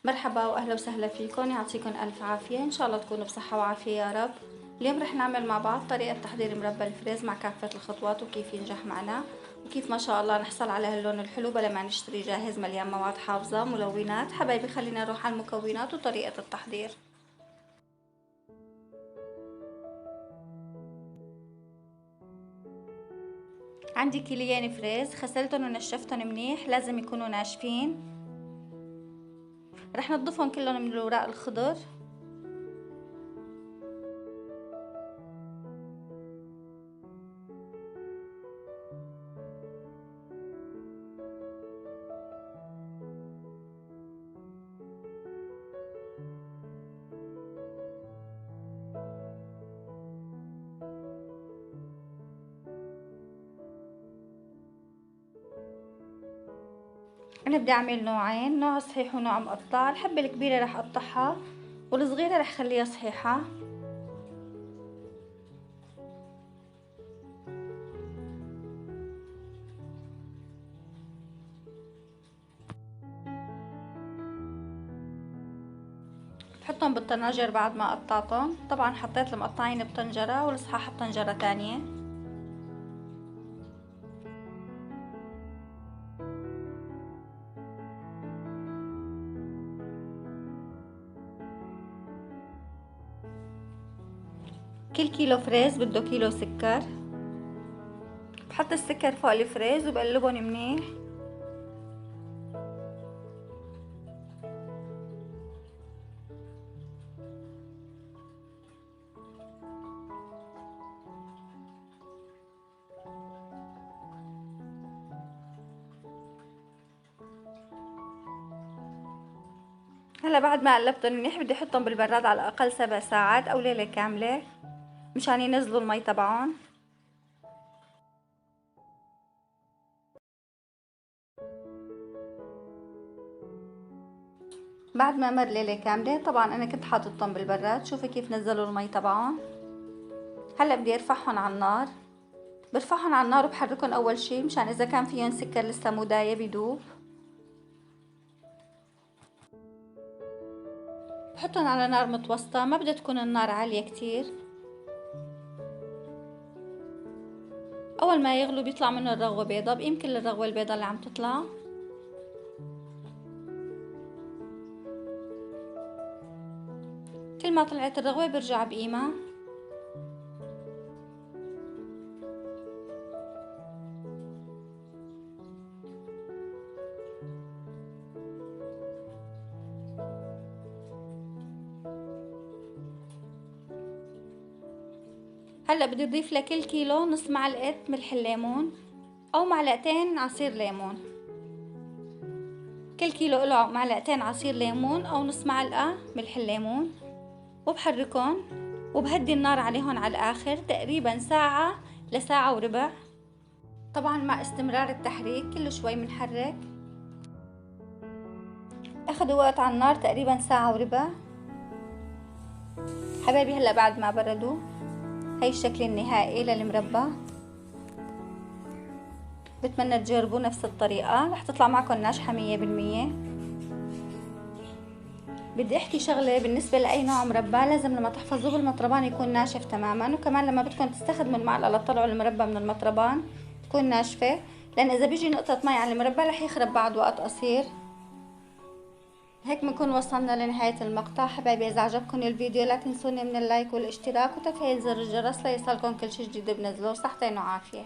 مرحبا واهلا وسهلا فيكم، يعطيكم الف عافيه. ان شاء الله تكونوا بصحه وعافيه يا رب. اليوم رح نعمل مع بعض طريقه تحضير مربى الفريز مع كافه الخطوات وكيف ينجح معنا وكيف ما شاء الله نحصل على هاللون الحلو بلا ما نشتري جاهز مليان مواد حافظه ملونات. حبايبي خلينا نروح على المكونات وطريقه التحضير. عندي كيليين فريز، غسلتهم ونشفتهم منيح، لازم يكونوا ناشفين. رح نضفهم كلهم من الوراق الخضر. انا بدي اعمل نوعين، نوع صحيح ونوع مقطع. الحبة الكبيرة رح اقطعها والصغيرة رح خليها صحيحة. بحطهم بالطناجر بعد ما قطعتهم. طبعا حطيت المقطعين بطنجرة والصحاح بطنجرة تانية. كل كيلو فريز بده كيلو سكر. بحط السكر فوق الفريز وبقلبهم منيح. هلا بعد ما قلبتهم منيح بدي احطهم بالبراد على الاقل 7 ساعات او ليلة كاملة مشان ينزلوا المي تبعهم. بعد ما مر ليلة كاملة طبعا انا كنت حاططهم بالبراد، شوفي كيف نزلوا المي تبعهم. هلا بدي ارفعهم على النار. برفعهم على النار وبحركهم اول شي مشان اذا كان فيهم سكر لسه مو دايب يدوب. بحطهم على نار متوسطة، ما بدها تكون النار عالية كتير. اول ما يغلوا بيطلع منه الرغوة بيضة، بقيم كل الرغوة البيضة اللي عم تطلع. كل ما طلعت الرغوة برجع بقيمها. هلا بدي اضيف لكل كيلو نص معلقة ملح الليمون او معلقتين عصير ليمون. كل كيلو له معلقتين عصير ليمون او نص معلقة ملح الليمون. وبحركهم وبهدي النار عليهم على الاخر تقريبا ساعة لساعة وربع. طبعا مع استمرار التحريك كل شوي بنحرك. اخذوا وقت على النار تقريبا ساعة وربع. حبايبي هلا بعد ما بردوا هاي الشكل النهائي للمربى. بتمنى تجربوا نفس الطريقة، رح تطلع معكم ناجحة 100%. بدي احكي شغلة بالنسبة لأي نوع مربى، لازم لما تحفظوه بالمطربان يكون ناشف تماما، وكمان لما بدكم تستخدموا المعلقة لتطلعوا المربى من المطربان تكون ناشفة، لأن إذا بيجي نقطة مي على المربى رح يخرب بعد وقت قصير. هيك بنكون وصلنا لنهاية المقطع. حبايبي إذا عجبكم الفيديو لا تنسوني من اللايك والاشتراك وتفعيل زر الجرس ليصلكم كل شي جديد بنزله. صحتين وعافية.